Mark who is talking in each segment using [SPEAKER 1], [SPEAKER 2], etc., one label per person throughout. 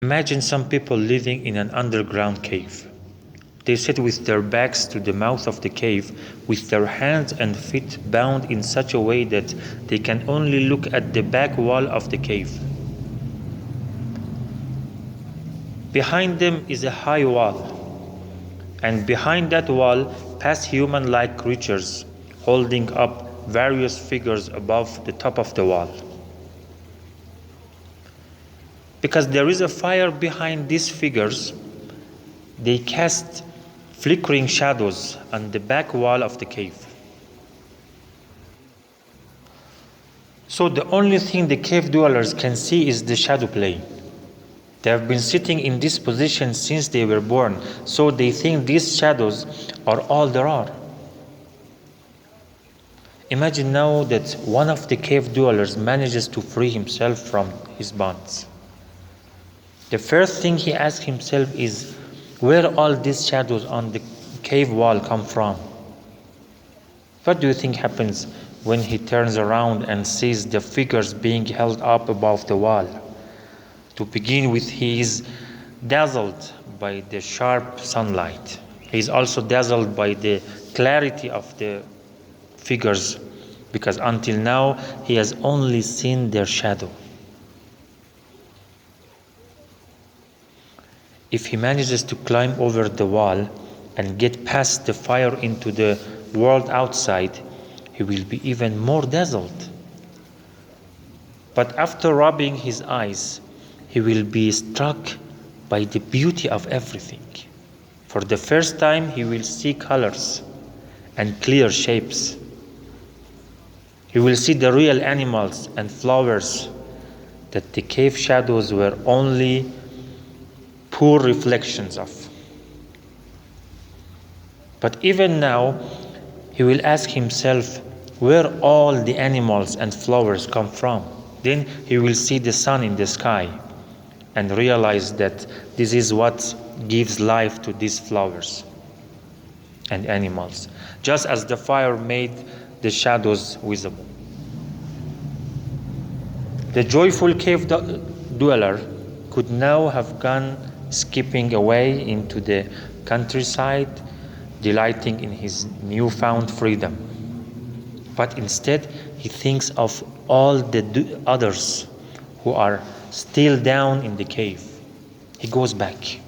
[SPEAKER 1] Imagine some people living in an underground cave. They sit with their backs to the mouth of the cave, with their hands and feet bound in such a way that they can only look at the back wall of the cave. Behind them is a high wall, and behind that wall pass human-like creatures holding up various figures above the top of the wall. Because there is a fire behind these figures, they cast flickering shadows on the back wall of the cave. So the only thing the cave dwellers can see is the shadow play. They have been sitting in this position since they were born, so they think these shadows are all there are. Imagine now that one of the cave dwellers manages to free himself from his bonds. The first thing he asks himself is, where all these shadows on the cave wall come from? What do you think happens when he turns around and sees the figures being held up above the wall? To begin with, he is dazzled by the sharp sunlight. He is also dazzled by the clarity of the figures, because until now he has only seen their shadow. If he manages to climb over the wall and get past the fire into the world outside, he will be even more dazzled. But after rubbing his eyes, he will be struck by the beauty of everything. For the first time, he will see colors and clear shapes. He will see the real animals and flowers that the cave shadows were only poor reflections of. But even now, he will ask himself where all the animals and flowers come from. Then he will see the sun in the sky and realize that this is what gives life to these flowers and animals, just as the fire made the shadows visible. The joyful cave dweller could now have gone skipping away into the countryside, delighting in his newfound freedom. But instead, he thinks of all the others who are still down in the cave. He goes back.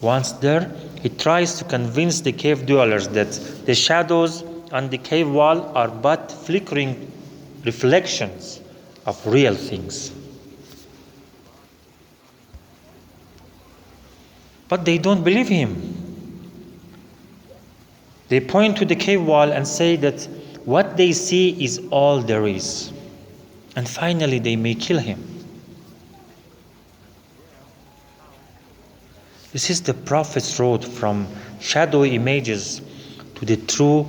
[SPEAKER 1] Once there, he tries to convince the cave dwellers that the shadows on the cave wall are but flickering reflections of real things. But they don't believe him. They point to the cave wall and say that what they see is all there is. And finally, they may kill him. This is the prophet's road from shadowy images to the true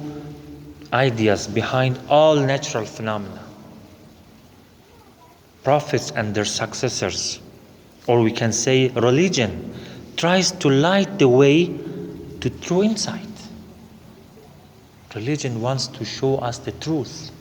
[SPEAKER 1] ideas behind all natural phenomena. Prophets and their successors, or we can say religion, tries to light the way to true insight. Religion wants to show us the truth.